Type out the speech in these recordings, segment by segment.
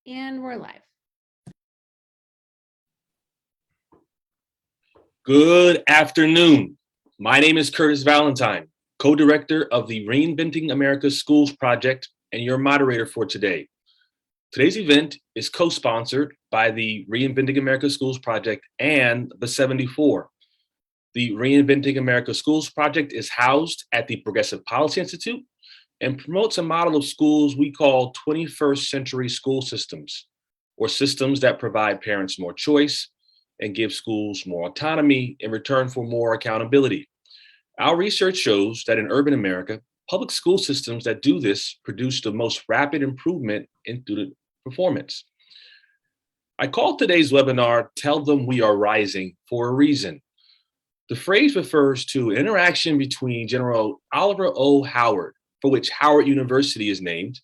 And we're live. Good afternoon. My name is Curtis Valentine, co-director of the Reinventing America Schools Project and your moderator for today. Today's event is co-sponsored by the Reinventing America Schools Project and the 74. The Reinventing America Schools Project is housed at the Progressive Policy Institute and promotes a model of schools we call 21st century school systems, or systems that provide parents more choice and give schools more autonomy in return for more accountability. Our research shows that in urban America, public school systems that do this produce the most rapid improvement in student performance. I called today's webinar, Tell Them We Are Rising, for a reason. The phrase refers to an interaction between General Oliver O. Howard, for which Howard University is named,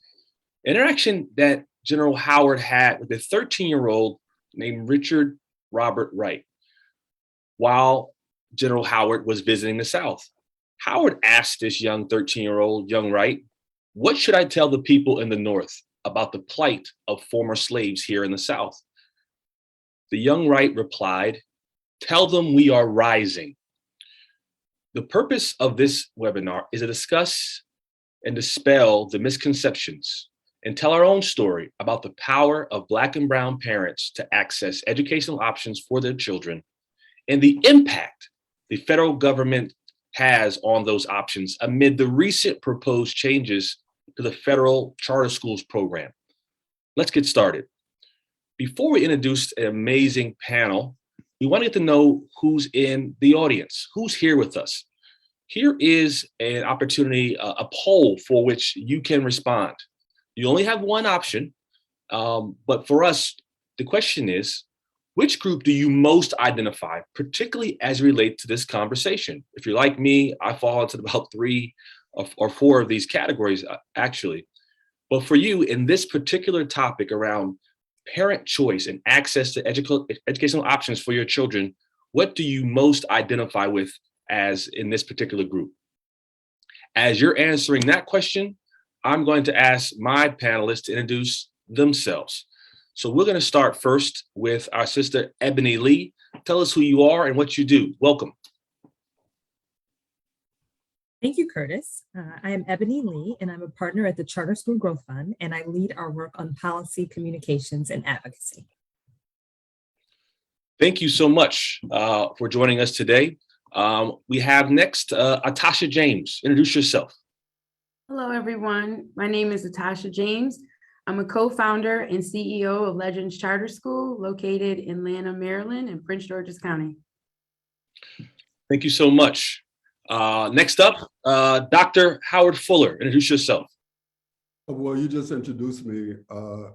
interaction that General Howard had with a 13-year-old named Richard Robert Wright. While General Howard was visiting the South, Howard asked this young 13-year-old young Wright, "What should I tell the people in the North about the plight of former slaves here in the South?" The young Wright replied, "Tell them we are rising." The purpose of this webinar is to discuss and dispel the misconceptions and tell our own story about the power of Black and Brown parents to access educational options for their children and the impact the federal government has on those options amid the recent proposed changes to the federal charter schools program. Let's get started. Before we introduce an amazing panel, we want to get to know who's in the audience, who's here with us. Here is an opportunity, a poll for which you can respond. You only have one option, but for us, the question is, which group do you most identify, particularly as it relates to this conversation? If you're like me, I fall into about 3 or 4 of these categories, actually. But for you, in this particular topic around parent choice and access to educational options for your children, what do you most identify with as in this particular group? As you're answering that question, I'm going to ask my panelists to introduce themselves. So we're going to start first with our sister, Ebony Lee. Tell us who you are and what you do. Welcome. Thank you, Curtis. I am Ebony Lee, and I'm a partner at the Charter School Growth Fund, and I lead our work on policy, communications, and advocacy. Thank you so much for joining us today. We have next, Atasha James. Introduce yourself. Hello, everyone. My name is Atasha James. I'm a co-founder and CEO of Legends Charter School, located in Lanham, Maryland, and Prince George's County. Thank you so much. Next up, Dr. Howard Fuller. Introduce yourself. Well, you just introduced me, and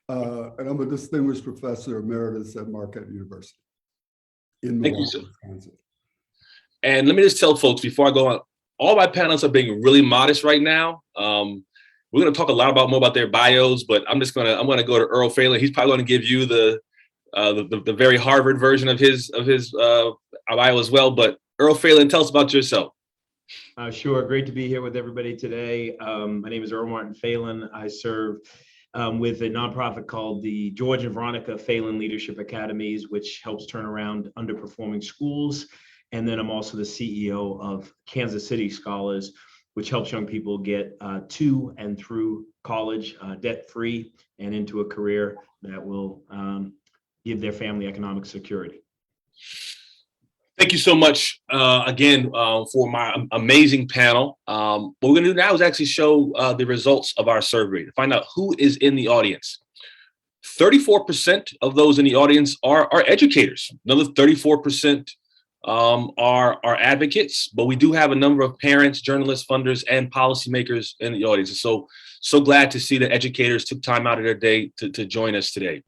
I'm a distinguished professor emeritus at Marquette University in Milwaukee, Wisconsin. And let me just tell folks before I go on, all my panelists are being really modest right now. We're going to talk a lot more about their bios, but I'm going to go to Earl Phelan. He's probably going to give you the very Harvard version of his bio as well. But Earl Phelan, tell us about yourself. Sure. Great to be here with everybody today. My name is Earl Martin Phelan. I serve with a nonprofit called the George and Veronica Phelan Leadership Academies, which helps turn around underperforming schools. And then I'm also the CEO of Kansas City Scholars, which helps young people get to and through college debt-free and into a career that will give their family economic security. Thank you so much again for my amazing panel. What we're going to do now is actually show the results of our survey to find out who is in the audience. 34% of those in the audience are educators. Another 34% are advocates, but we do have a number of parents, journalists, funders, and policymakers in the audience. So glad to see that educators took time out of their day to join us today.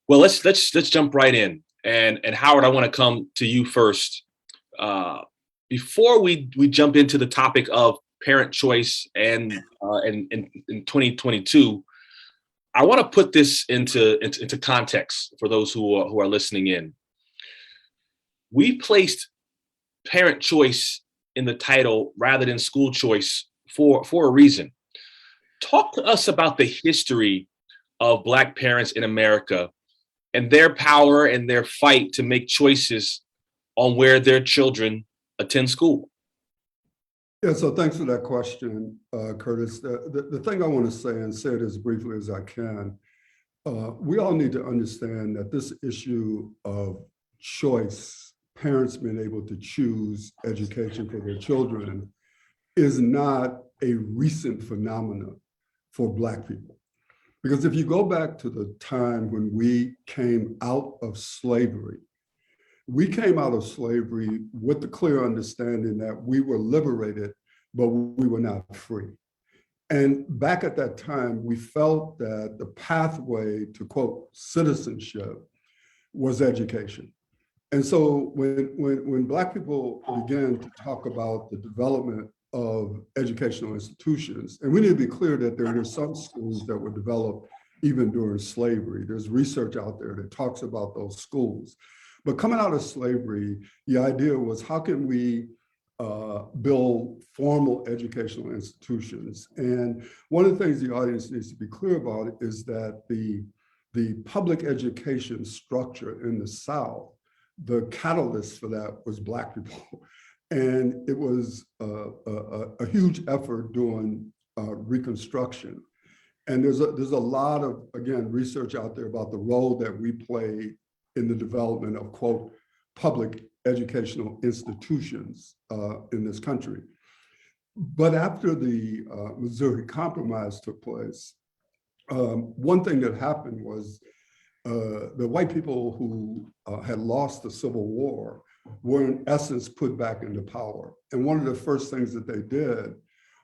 Well, let's jump right in. And Howard, I want to come to you first. Before we jump into the topic of parent choice and in 2022, I want to put this into context for those who are listening in. We placed parent choice in the title rather than school choice for a reason. Talk to us about the history of Black parents in America and their power and their fight to make choices on where their children attend school. Yeah, so thanks for that question, Curtis. The thing I want to say, and say it as briefly as I can, we all need to understand that this issue of choice, parents being able to choose education for their children, is not a recent phenomenon for Black people. Because if you go back to the time when we came out of slavery, we came out of slavery with the clear understanding that we were liberated, but we were not free. And back at that time, we felt that the pathway to, quote, citizenship was education. And so when Black people began to talk about the development of educational institutions, and we need to be clear that there are some schools that were developed even during slavery. There's research out there that talks about those schools. But coming out of slavery, the idea was, how can we build formal educational institutions? And one of the things the audience needs to be clear about is that the public education structure in the South, the catalyst for that was Black people. And it was a huge effort during Reconstruction. And there's a lot of, again, research out there about the role that we played in the development of, quote, public educational institutions in this country. But after the Missouri Compromise took place, one thing that happened was the white people who had lost the Civil War were in essence put back into power. And one of the first things that they did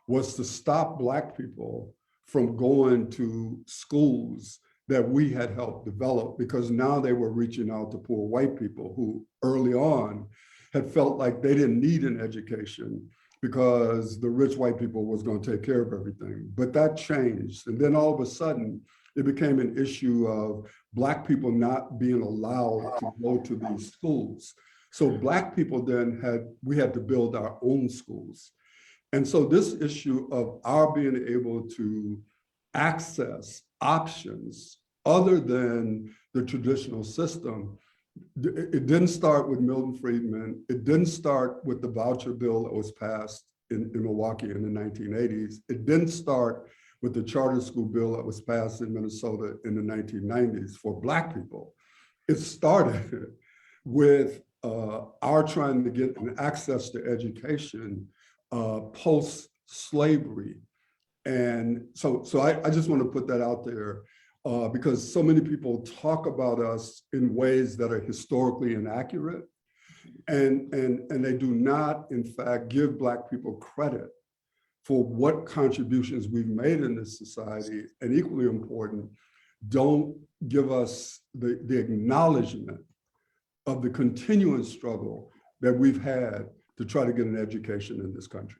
was to stop Black people from going to schools that we had helped develop, because now they were reaching out to poor white people who early on had felt like they didn't need an education because the rich white people was going to take care of everything. But that changed. And then all of a sudden, it became an issue of Black people not being allowed to go to these schools. So Black people then we had to build our own schools. And so this issue of our being able to access options other than the traditional system, it didn't start with Milton Friedman. It didn't start with the voucher bill that was passed in Milwaukee in the 1980s. It didn't start with the charter school bill that was passed in Minnesota in the 1990s for Black people. It started with our trying to get an access to education post-slavery. And so I just want to put that out there because so many people talk about us in ways that are historically inaccurate, and they do not, in fact, give Black people credit for what contributions we've made in this society, and equally important, don't give us the acknowledgement of the continuing struggle that we've had to try to get an education in this country.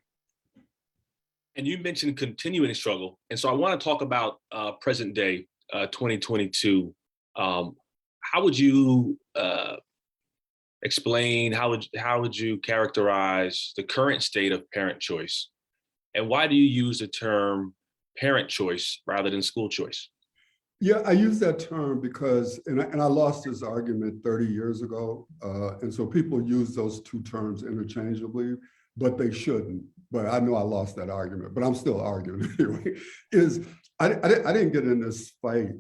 And you mentioned continuing struggle. And so I want to talk about present day, 2022. How would you explain, how would you characterize the current state of parent choice? And why do you use the term parent choice rather than school choice? Yeah, I use that term because, and I lost this argument 30 years ago. And so people use those two terms interchangeably, but they shouldn't. But I know I lost that argument, but I'm still arguing anyway, I didn't get in this fight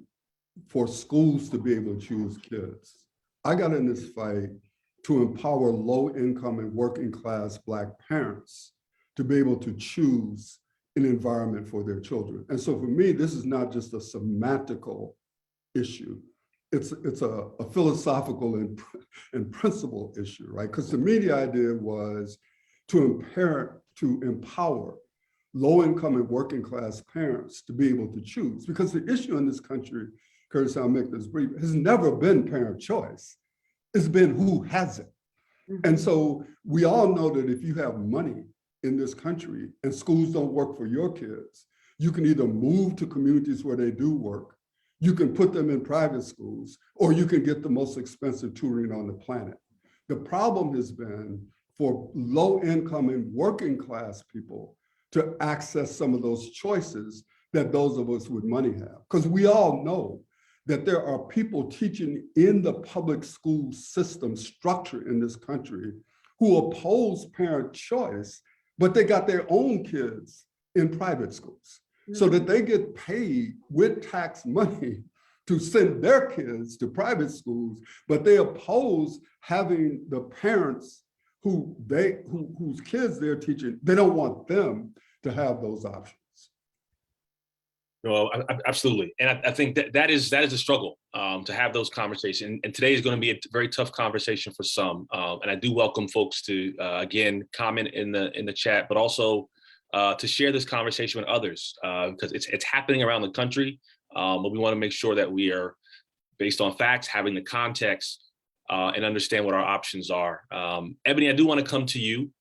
for schools to be able to choose kids. I got in this fight to empower low income and working class Black parents to be able to choose an environment for their children. And so for me, this is not just a semantical issue. It's a philosophical and principle issue, right? Because to me, the idea was to empower low-income and working class parents to be able to choose. Because the issue in this country, Curtis, I'll make this brief, has never been parent choice. It's been who has it. And so we all know that if you have money in this country and schools don't work for your kids, you can either move to communities where they do work, you can put them in private schools, or you can get the most expensive tutoring on the planet. The problem has been for low income and working class people to access some of those choices that those of us with money have. Because we all know that there are people teaching in the public school system structure in this country who oppose parent choice, but they got their own kids in private schools so that they get paid with tax money to send their kids to private schools, but they oppose having the parents whose kids they're teaching, they don't want them to have those options. No, absolutely, and I think that is a struggle to have those conversations. And today is going to be a very tough conversation for some. And I do welcome folks to again comment in the chat, but also to share this conversation with others because it's happening around the country. But we want to make sure that we are based on facts, having the context, and understand what our options are. Ebony, I do want to come to you.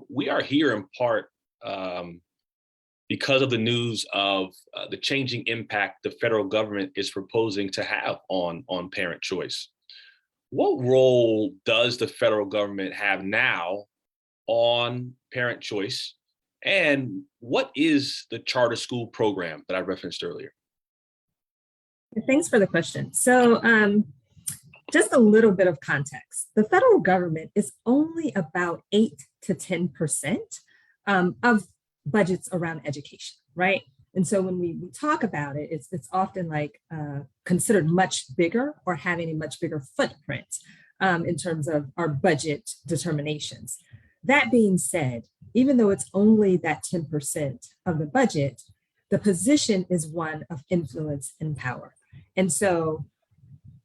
We are here in part because of the news of the changing impact the federal government is proposing to have on parent choice. What role does the federal government have now on parent choice? And what is the charter school program that I referenced earlier? Thanks for the question. So just a little bit of context. The federal government is only about 8 to 10% of budgets around education, right? And so when we talk about it, it's often like considered much bigger or having a much bigger footprint in terms of our budget determinations. That being said, even though it's only that 10% of the budget, the position is one of influence and power. And so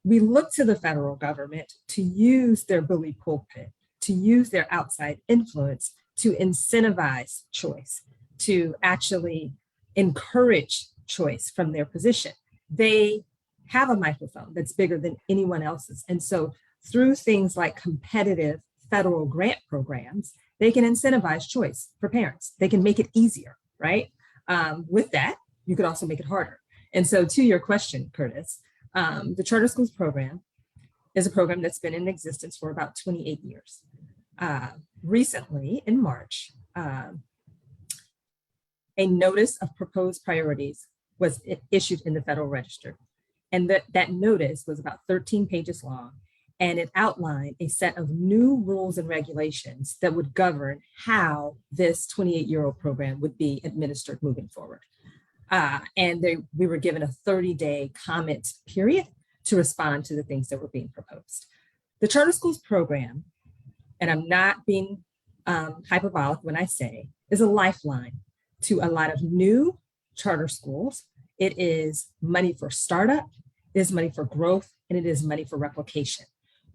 we look to the federal government to use their bully pulpit, to use their outside influence to incentivize choice, to actually encourage choice from their position. They have a microphone that's bigger than anyone else's. And so through things like competitive federal grant programs, they can incentivize choice for parents. They can make it easier, right? With that, you could also make it harder. And so to your question, Curtis, the Charter Schools program is a program that's been in existence for about 28 years. Recently, in March, a notice of proposed priorities was issued in the Federal Register. And that notice was about 13 pages long, and it outlined a set of new rules and regulations that would govern how this 28-year-old program would be administered moving forward. And we were given a 30-day comment period to respond to the things that were being proposed. The Charter Schools program, and I'm not being hyperbolic when I say, is a lifeline to a lot of new charter schools. It is money for startup, it is money for growth, and it is money for replication.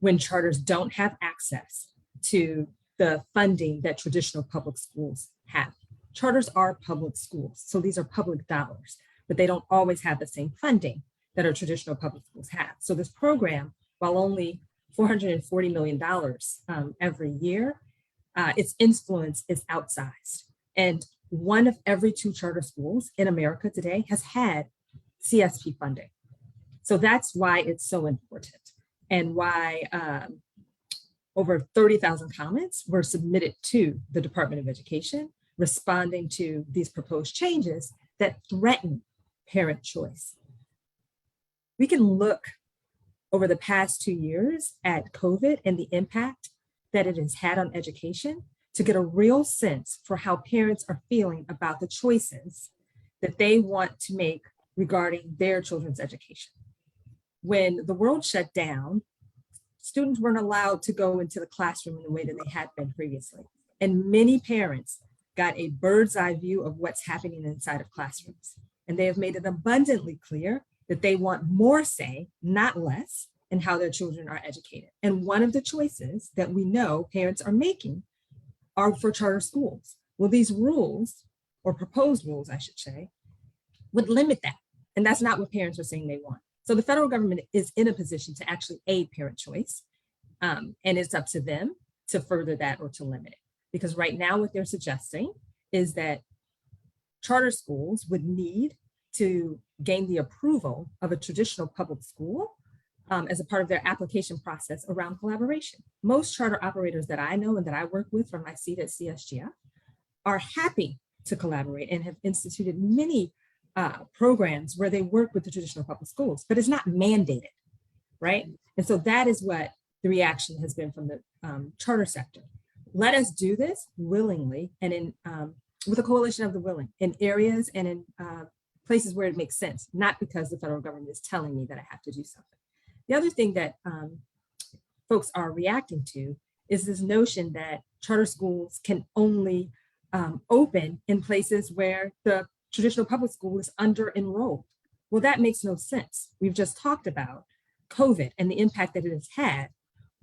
When charters don't have access to the funding that traditional public schools have. Charters are public schools, so these are public dollars, but they don't always have the same funding that our traditional public schools have. So this program, while only $440 million every year, its influence is outsized. And 1 of every 2 charter schools in America today has had CSP funding. So that's why it's so important and why over 30,000 comments were submitted to the Department of Education responding to these proposed changes that threaten parent choice. We can look over the past 2 years at COVID and the impact that it has had on education to get a real sense for how parents are feeling about the choices that they want to make regarding their children's education. When the world shut down, students weren't allowed to go into the classroom in the way that they had been previously. And many parents got a bird's eye view of what's happening inside of classrooms. And they have made it abundantly clear that they want more say, not less, in how their children are educated. And one of the choices that we know parents are making are for charter schools. Well, these rules, or proposed rules, I should say, would limit that. And that's not what parents are saying they want. So the federal government is in a position to actually aid parent choice. And it's up to them to further that or to limit it. Because right now what they're suggesting is that charter schools would need to gain the approval of a traditional public school as a part of their application process around collaboration. Most charter operators that I know and that I work with from my seat at CSGF are happy to collaborate and have instituted many programs where they work with the traditional public schools, but it's not mandated, right? And so that is what the reaction has been from the charter sector. Let us do this willingly and in with a coalition of the willing in areas and in places where it makes sense, not because the federal government is telling me that I have to do something. The other thing that folks are reacting to is this notion that charter schools can only open in places where the traditional public school is under enrolled. Well, that makes no sense. We've just talked about COVID and the impact that it has had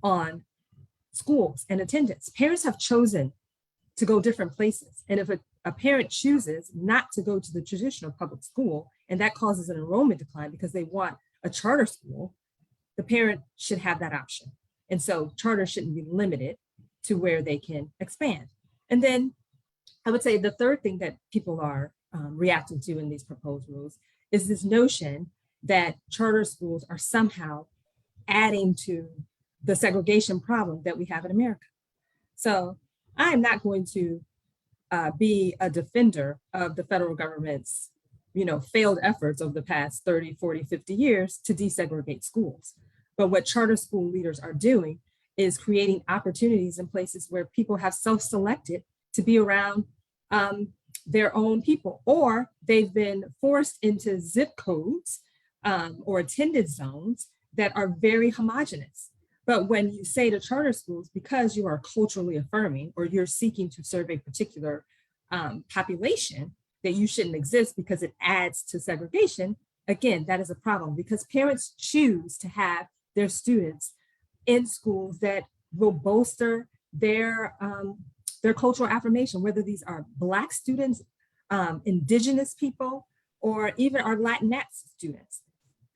on schools and attendance. Parents have chosen to go different places. And if a parent chooses not to go to the traditional public school, and that causes an enrollment decline because they want a charter school, the parent should have that option. And so charter shouldn't be limited to where they can expand. And then I would say the third thing that people are reacting to in these proposed rules is this notion that charter schools are somehow adding to the segregation problem that we have in America. So I am not going to be a defender of the federal government's, failed efforts over the past 30, 40, 50 years to desegregate schools. But what charter school leaders are doing is creating opportunities in places where people have self-selected to be around their own people, or they've been forced into zip codes or attendance zones that are very homogenous. But when you say to charter schools, because you are culturally affirming or you're seeking to serve a particular population, that you shouldn't exist because it adds to segregation, again, that is a problem because parents choose to have their students in schools that will bolster their cultural affirmation, whether these are Black students, Indigenous people, or even our Latinx students.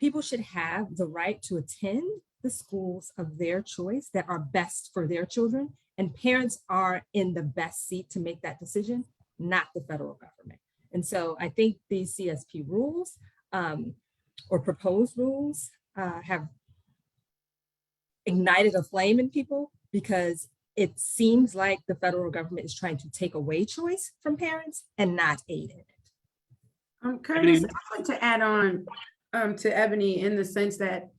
People should have the right to attend the schools of their choice that are best for their children, and parents are in the best seat to make that decision, not the federal government. And so I think these CSP rules or proposed rules have ignited a flame in people because it seems like the federal government is trying to take away choice from parents and not aid in it. Curtis, I'd like to add on to Ebony in the sense that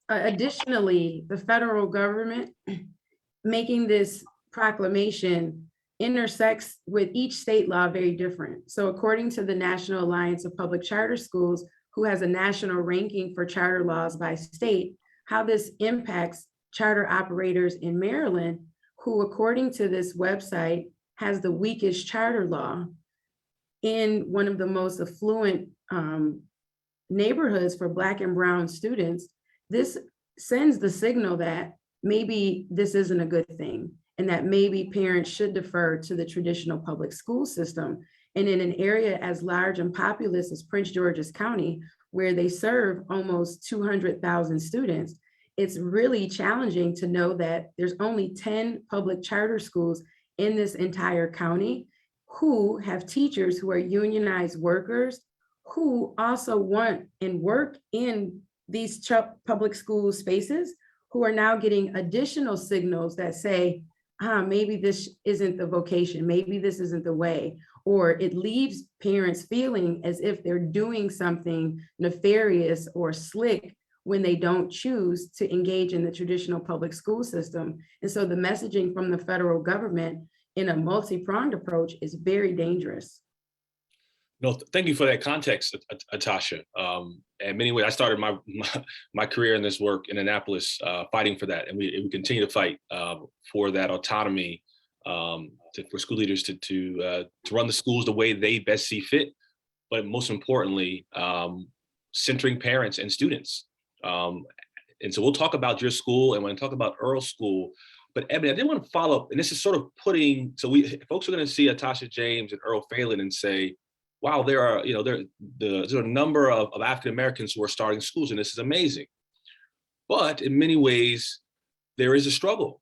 additionally, the federal government making this proclamation intersects with each state law very different. So according to the National Alliance of Public Charter Schools, who has a national ranking for charter laws by state, how this impacts charter operators in Maryland, who according to this website has the weakest charter law in one of the most affluent neighborhoods for Black and Brown students. This sends the signal that maybe this isn't a good thing and that maybe parents should defer to the traditional public school system. And in an area as large and populous as Prince George's County, where they serve almost 200,000 students, it's really challenging to know that there's only 10 public charter schools in this entire county who have teachers who are unionized workers who also want and work in these public school spaces, who are now getting additional signals that say, maybe this isn't the vocation, maybe this isn't the way, or it leaves parents feeling as if they're doing something nefarious or slick when they don't choose to engage in the traditional public school system. And so the messaging from the federal government in a multi-pronged approach is very dangerous. No, thank you for that context, Atasha. In many ways, I started my career in this work in Annapolis, fighting for that, and we continue to fight for that autonomy for school leaders to run the schools the way they best see fit, but most importantly, centering parents and students. And so we'll talk about your school and when I talk about Earl School. But Ebony, I did want to follow up, and this is sort of putting, so folks are going to see Atasha James and Earl Phelan and say, wow, there's a number of African Americans who are starting schools, and this is amazing. But in many ways, there is a struggle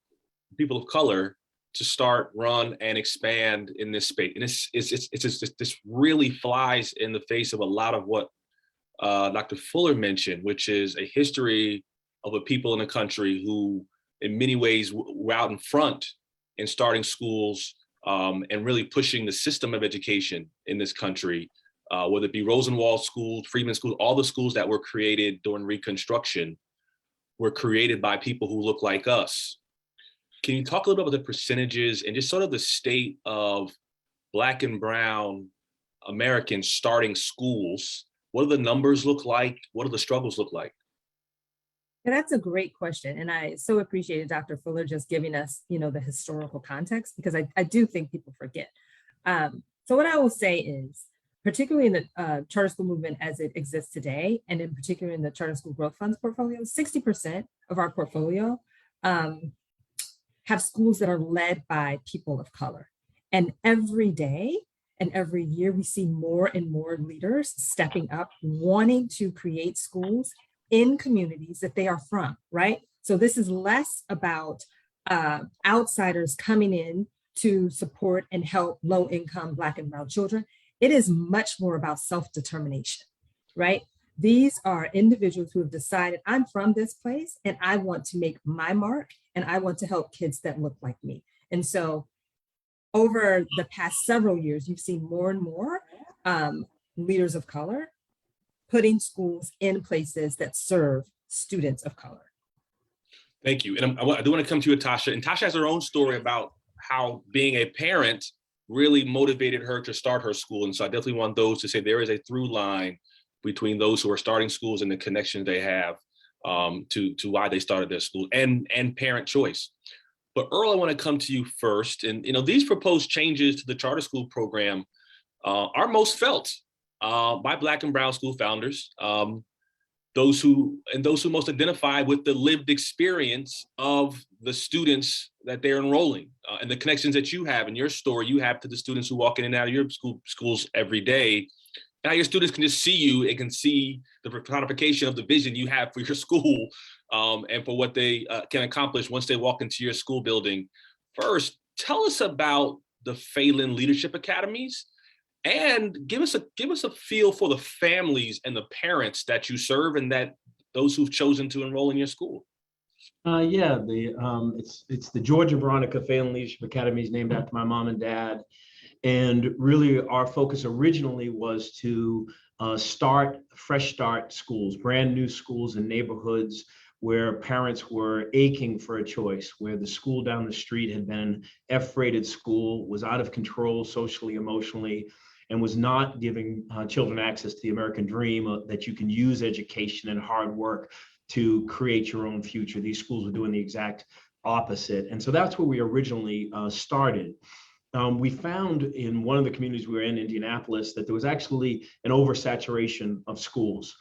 for people of color to start, run, and expand in this space. And this really flies in the face of a lot of what Dr. Fuller mentioned, which is a history of a people in the country who, in many ways, were out in front in starting schools and really pushing the system of education in this country whether it be Rosenwald schools, Freeman schools, all the schools that were created during Reconstruction were created by people who look like us. Can you talk a little bit about the percentages and just sort of the state of Black and Brown Americans starting schools? What do the numbers look like? What do the struggles look like? And that's a great question. And I so appreciated Dr. Fuller just giving us, the historical context, because I do think people forget. So what I will say is, particularly in the charter school movement as it exists today, and in particular in the Charter School Growth Funds portfolio, 60% of our portfolio have schools that are led by people of color. And every day and every year, we see more and more leaders stepping up, wanting to create schools in communities that they are from, right? So this is less about outsiders coming in to support and help low-income Black and Brown children. It is much more about self-determination, right? These are individuals who have decided, I'm from this place and I want to make my mark and I want to help kids that look like me. And so over the past several years, you've seen more and more leaders of color putting schools in places that serve students of color. Thank you. And I do want to come to you, Tasha. And Tasha has her own story about how being a parent really motivated her to start her school. And so I definitely want those to say there is a through line between those who are starting schools and the connections they have to why they started their school and parent choice. But Earl, I want to come to you first. And these proposed changes to the charter school program are most felt by Black and Brown school founders, those who most identify with the lived experience of the students that they're enrolling and the connections that you have in your story you have to the students who walk in and out of your schools every day. Now your students can just see you and can see the personification of the vision you have for your school and for what they can accomplish once they walk into your school building. First, tell us about the Phelan Leadership Academies and give us a feel for the families and the parents that you serve and that those who've chosen to enroll in your school. It's the Georgia Veronica Phelan Leadership Academies, named after my mom and dad. And really our focus originally was to fresh start schools, brand new schools in neighborhoods where parents were aching for a choice, where the school down the street had been F-rated school, was out of control socially, emotionally, and was not giving children access to the American dream that you can use education and hard work to create your own future. These schools were doing the exact opposite. And so that's where we originally started. We found in one of the communities we were in, Indianapolis, that there was actually an oversaturation of schools,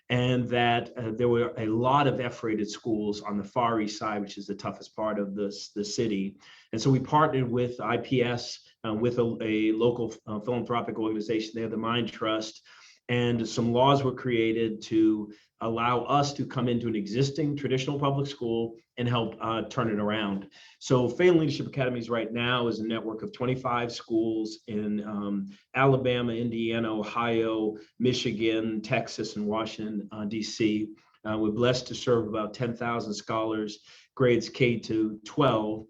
and that there were a lot of F-rated schools on the Far East Side, which is the toughest part of the city. And so we partnered with IPS, with a local philanthropic organization there, the Mind Trust, and some laws were created to allow us to come into an existing traditional public school and help turn it around. So Phelan Leadership Academies right now is a network of 25 schools in Alabama, Indiana, Ohio, Michigan, Texas, and Washington, DC. We're blessed to serve about 10,000 scholars, grades K to 12.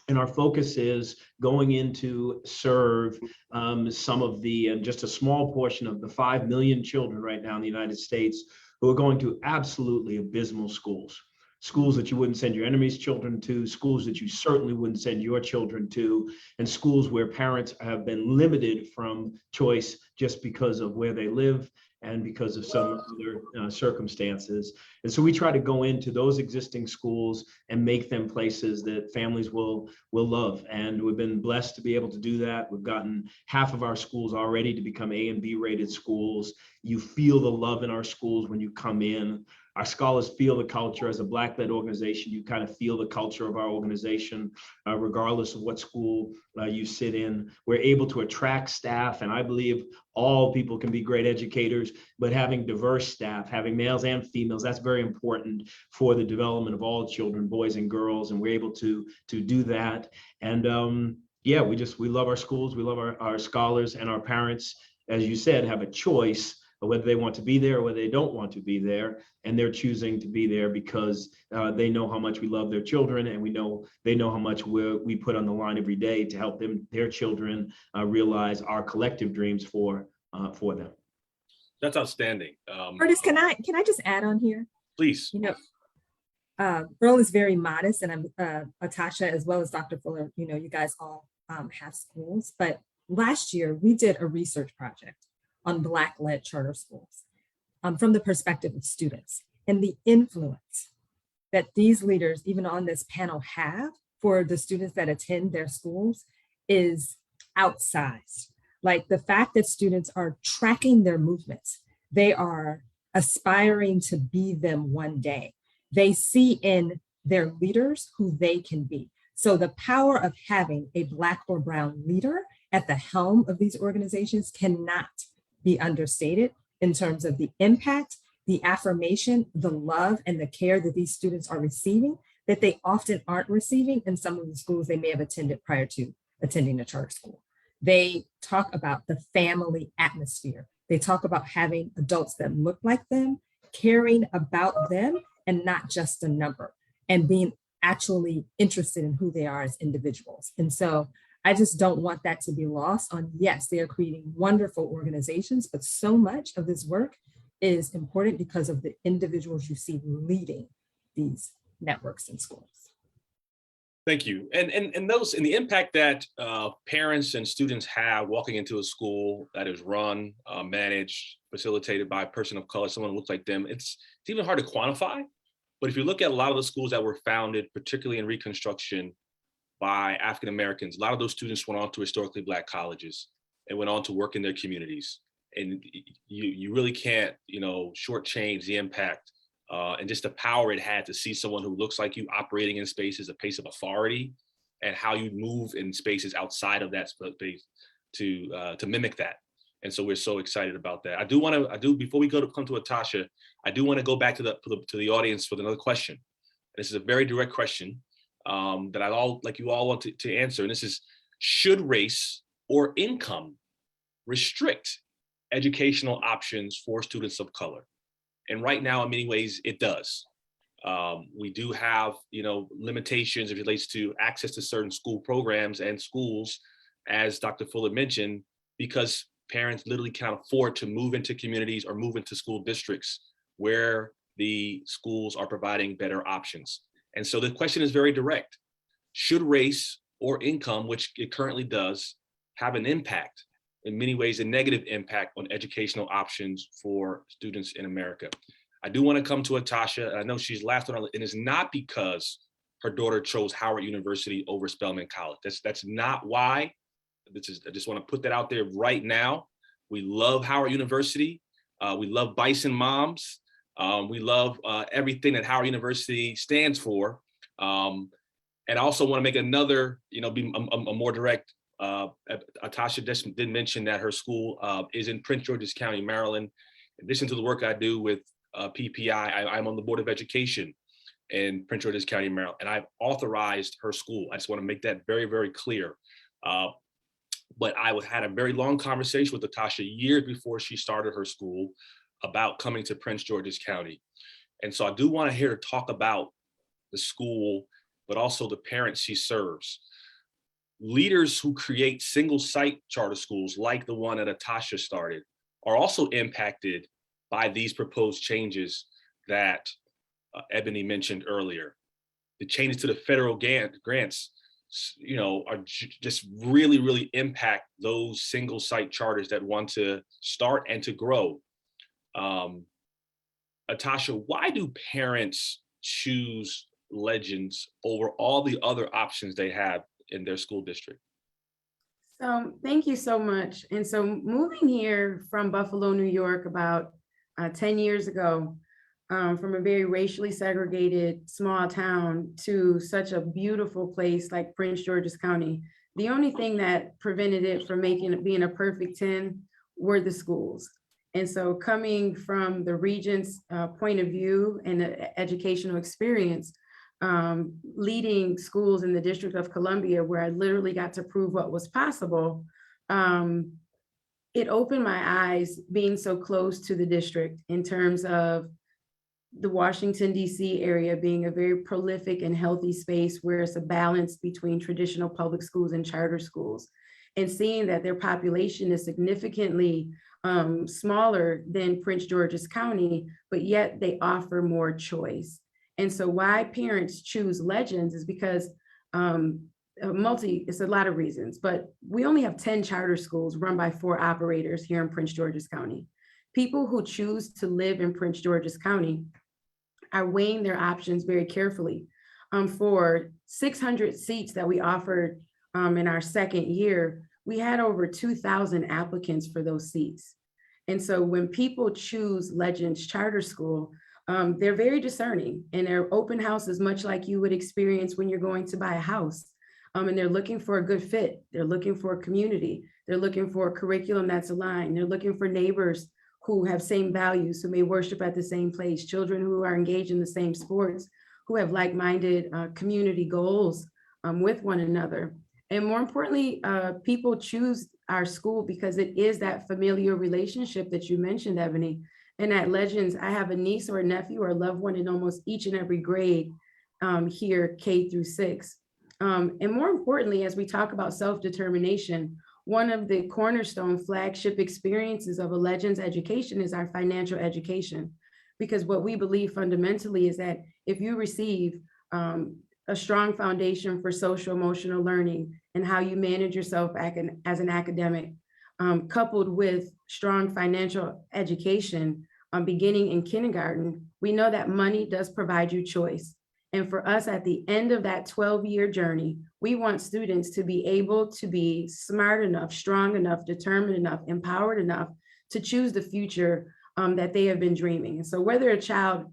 And our focus is going in to serve some of the, just a small portion of the 5 million children right now in the United States who are going to absolutely abysmal schools. Schools that you wouldn't send your enemy's children to, schools that you certainly wouldn't send your children to, and schools where parents have been limited from choice just because of where they live and because of some other circumstances. And so we try to go into those existing schools and make them places that families will love. And we've been blessed to be able to do that. We've gotten half of our schools already to become A and B rated schools. You feel the love in our schools when you come in. Our scholars feel the culture. As a Black-led organization, you kind of feel the culture of our organization, regardless of what school you sit in. We're able to attract staff, and I believe all people can be great educators, but having diverse staff, having males and females, that's very important for the development of all children, boys and girls, and we're able to do that. And yeah, we love our schools, we love our scholars, and our parents, as you said, have a choice of whether they want to be there or whether they don't want to be there. And they're choosing to be there because they know how much we love their children, and they know how much we put on the line every day to help their children realize our collective dreams for for them. That's outstanding. Curtis, can I just add on here? Please. You know, Earl is very modest, and I'm Atasha as well as Dr. Fuller. You know, you guys all have schools, but last year we did a research project on Black-led charter schools from the perspective of students, and the influence that these leaders, even on this panel, have for the students that attend their schools is outsized. Like the fact that students are tracking their movements, they are aspiring to be them one day. They see in their leaders who they can be. So the power of having a Black or brown leader at the helm of these organizations cannot be understated in terms of the impact, the affirmation, the love, and the care that these students are receiving that they often aren't receiving in some of the schools they may have attended prior to attending a charter school. They talk about the family atmosphere. They talk about having adults that look like them, caring about them, and not just a number, and being actually interested in who they are as individuals. And so I just don't want that to be lost on, yes, they are creating wonderful organizations, but so much of this work is important because of the individuals you see leading these networks in schools. Thank you. And the impact that parents and students have walking into a school that is run, managed, facilitated by a person of color, someone who looks like them, it's even hard to quantify. But if you look at a lot of the schools that were founded, particularly in Reconstruction, by African Americans, a lot of those students went on to historically Black colleges and went on to work in their communities. And you really can't, shortchange the impact and just the power it had to see someone who looks like you operating in spaces, a place of authority, and how you move in spaces outside of that space to mimic that. And so we're so excited about that. Before we come to Atasha, I do want to go back to the audience with another question. This is a very direct question that you all want to answer. And this is, should race or income restrict educational options for students of color? And right now, in many ways, it does. We do have, limitations as it relates to access to certain school programs and schools, as Dr. Fuller mentioned, because parents literally can't afford to move into communities or move into school districts where the schools are providing better options. And so the question is very direct. Should race or income, which it currently does, have an impact, in many ways a negative impact, on educational options for students in America? I do want to come to Atasha, and I know she's laughed on it, and it's not because her daughter chose Howard University over Spelman College. That's not why. I just want to put that out there right now. We love Howard University. We love Bison Moms. We love everything that Howard University stands for. And I also want to make another, be a more direct. Atasha did mention that her school is in Prince George's County, Maryland. In addition to the work I do with PPI, I'm on the Board of Education in Prince George's County, Maryland, and I've authorized her school. I just want to make that very, very clear. But I had a very long conversation with Atasha years before she started her school about coming to Prince George's County. And so I do want to hear her talk about the school, but also the parents she serves. Leaders who create single site charter schools like the one that Atasha started are also impacted by these proposed changes that Ebony mentioned earlier. The changes to the federal grants are just really, really impact those single site charters that want to start and to grow. Atasha, why do parents choose Legends over all the other options they have in their school district? So thank you so much. And so moving here from Buffalo, New York, about 10 years ago, from a very racially segregated small town to such a beautiful place like Prince George's County, the only thing that prevented it from being a perfect 10 were the schools. And so coming from the Regent's point of view and the educational experience, leading schools in the District of Columbia, where I literally got to prove what was possible, it opened my eyes being so close to the district in terms of the Washington, D.C. area being a very prolific and healthy space where it's a balance between traditional public schools and charter schools, and seeing that their population is significantly smaller than Prince George's County, but yet they offer more choice. And so why parents choose Legends is because it's a lot of reasons, but we only have 10 charter schools run by 4 operators here in Prince George's County. People who choose to live in Prince George's County are weighing their options very carefully. For 600 seats that we offered in our second year, we had over 2,000 applicants for those seats. And so when people choose Legends Charter School, they're very discerning, and their open house is much like you would experience when you're going to buy a house. And they're looking for a good fit. They're looking for a community. They're looking for a curriculum that's aligned. They're looking for neighbors who have same values, who may worship at the same place, children who are engaged in the same sports, who have like-minded community goals with one another. And more importantly, people choose our school because it is that familiar relationship that you mentioned, Ebony. And at Legends, I have a niece or a nephew or a loved one in almost each and every grade here, K through 6. And more importantly, as we talk about self-determination, one of the cornerstone flagship experiences of a Legends education is our financial education. Because what we believe fundamentally is that if you receive a strong foundation for social emotional learning and how you manage yourself as an academic, coupled with strong financial education beginning in kindergarten, we know that money does provide you choice. And for us, at the end of that 12-year journey, we want students to be able to be smart enough, strong enough, determined enough, empowered enough to choose the future that they have been dreaming. And so whether a child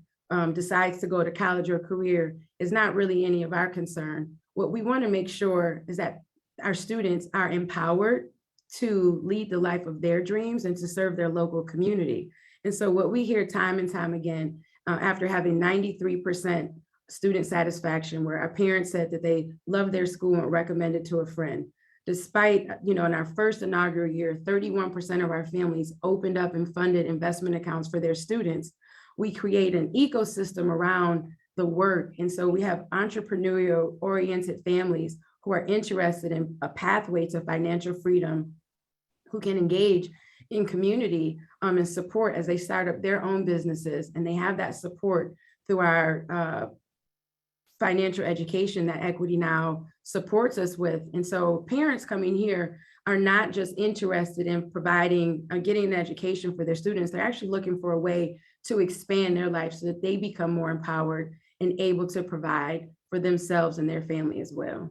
decides to go to college or career is not really any of our concern. What we want to make sure is that our students are empowered to lead the life of their dreams and to serve their local community. And so what we hear time and time again, after having 93% student satisfaction, where our parents said that they loved their school and recommended to a friend, despite, in our first inaugural year, 31% of our families opened up and funded investment accounts for their students, we create an ecosystem around the work. And so we have entrepreneurial oriented families who are interested in a pathway to financial freedom, who can engage in community and support as they start up their own businesses. And they have that support through our financial education that Equity Now supports us with. And so parents coming here are not just interested in providing, getting an education for their students. They're actually looking for a way to expand their life so that they become more empowered and able to provide for themselves and their family as well.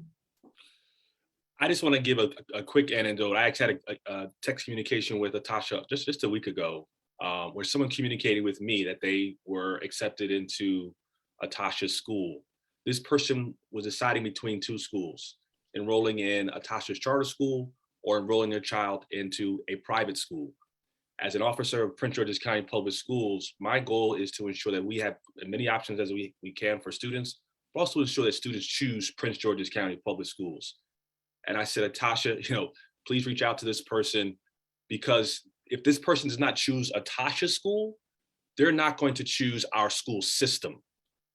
I just want to give a quick anecdote. I actually had a text communication with Atasha just a week ago, where someone communicated with me that they were accepted into Atasha's school. This person was deciding between 2 schools, enrolling in Atasha's charter school or enrolling their child into a private school. As an officer of Prince George's County Public Schools, my goal is to ensure that we have as many options as we can for students, but also ensure that students choose Prince George's County Public Schools. And I said, Atasha, please reach out to this person, because if this person does not choose Atasha's school, they're not going to choose our school system.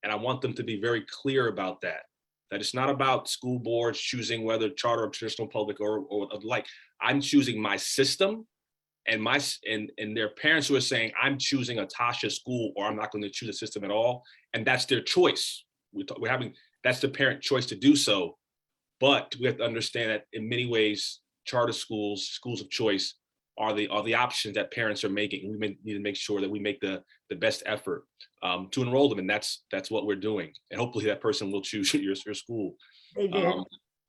And I want them to be very clear about that it's not about school boards choosing whether charter or traditional public or like. I'm choosing my system, and their parents who are saying, I'm choosing Atasha's school or I'm not going to choose a system at all. And that's their choice. That's the parent choice to do so. But we have to understand that in many ways, charter schools of choice are the options that parents are making. We need to make sure that we make the best effort to enroll them, and that's what we're doing. And hopefully that person will choose your school. They did.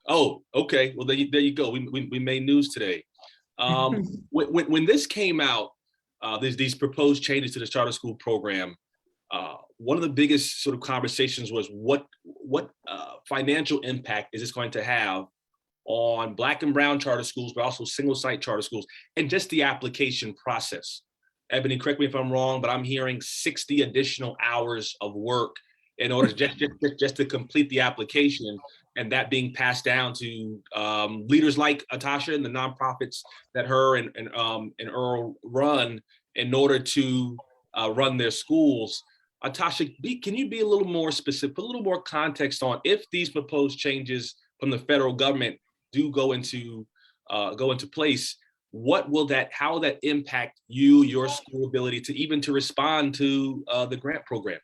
Oh, okay. Well, there you go. We made news today. When this came out, these proposed changes to the charter school program, one of the biggest sort of conversations was what financial impact is this going to have on Black and brown charter schools, but also single site charter schools, and just the application process. Ebony, correct me if I'm wrong, but I'm hearing 60 additional hours of work in order just to complete the application, and that being passed down to leaders like Atasha and the nonprofits that her and Earl run in order to run their schools. Atasha, can you be a little more specific, a little more context on if these proposed changes from the federal government do go into place? how will that impact you, your school ability to even to respond to the grant program?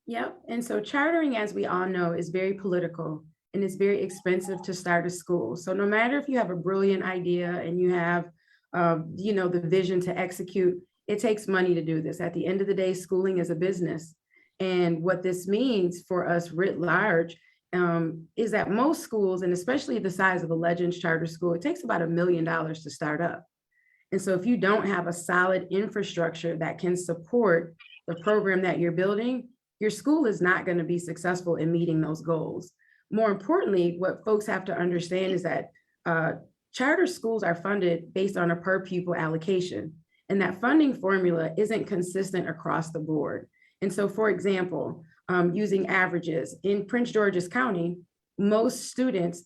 Yep. And so chartering, as we all know, is very political and it's very expensive to start a school. So no matter if you have a brilliant idea and you have, the vision to execute, it takes money to do this. At the end of the day, schooling is a business. And what this means for us writ large is that most schools, and especially the size of a Legends charter school, it takes about $1 million to start up. And so if you don't have a solid infrastructure that can support the program that you're building, your school is not going to be successful in meeting those goals. More importantly, what folks have to understand is that charter schools are funded based on a per pupil allocation, and that funding formula isn't consistent across the board. And so, for example, using averages in Prince George's County, most students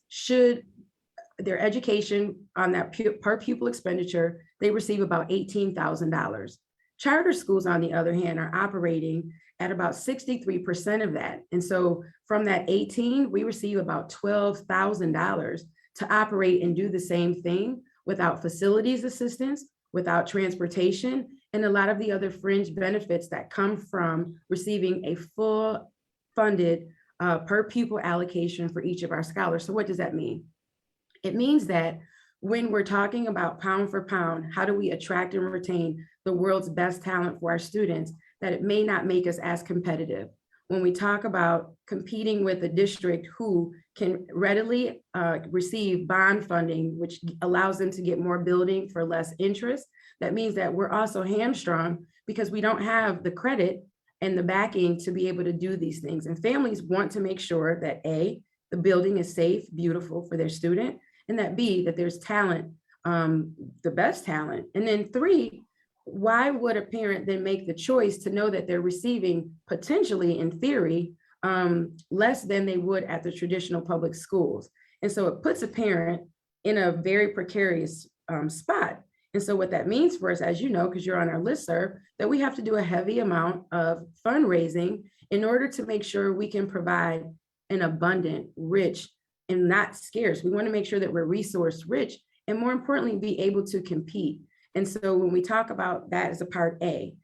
their education on that per pupil expenditure, they receive about $18,000. Charter schools, on the other hand, are operating at about 63% of that. And so from that 18, we receive about $12,000 to operate and do the same thing without facilities assistance, without transportation, and a lot of the other fringe benefits that come from receiving a full funded per pupil allocation for each of our scholars. So what does that mean? It means that when we're talking about pound for pound, how do we attract and retain the world's best talent for our students, that it may not make us as competitive. When we talk about competing with a district who can readily receive bond funding, which allows them to get more building for less interest, that means that we're also hamstrung because we don't have the credit and the backing to be able to do these things. And families want to make sure that A, the building is safe, beautiful for their student, and that B, that there's talent, the best talent. And then 3, why would a parent then make the choice to know that they're receiving potentially, in theory, less than they would at the traditional public schools? And so it puts a parent in a very precarious spot. And so what that means for us, as you know, because you're on our listserv, that we have to do a heavy amount of fundraising in order to make sure we can provide an abundant, rich, and not scarce. We want to make sure that we're resource rich and, more importantly, be able to compete. And so when we talk about that as a part A,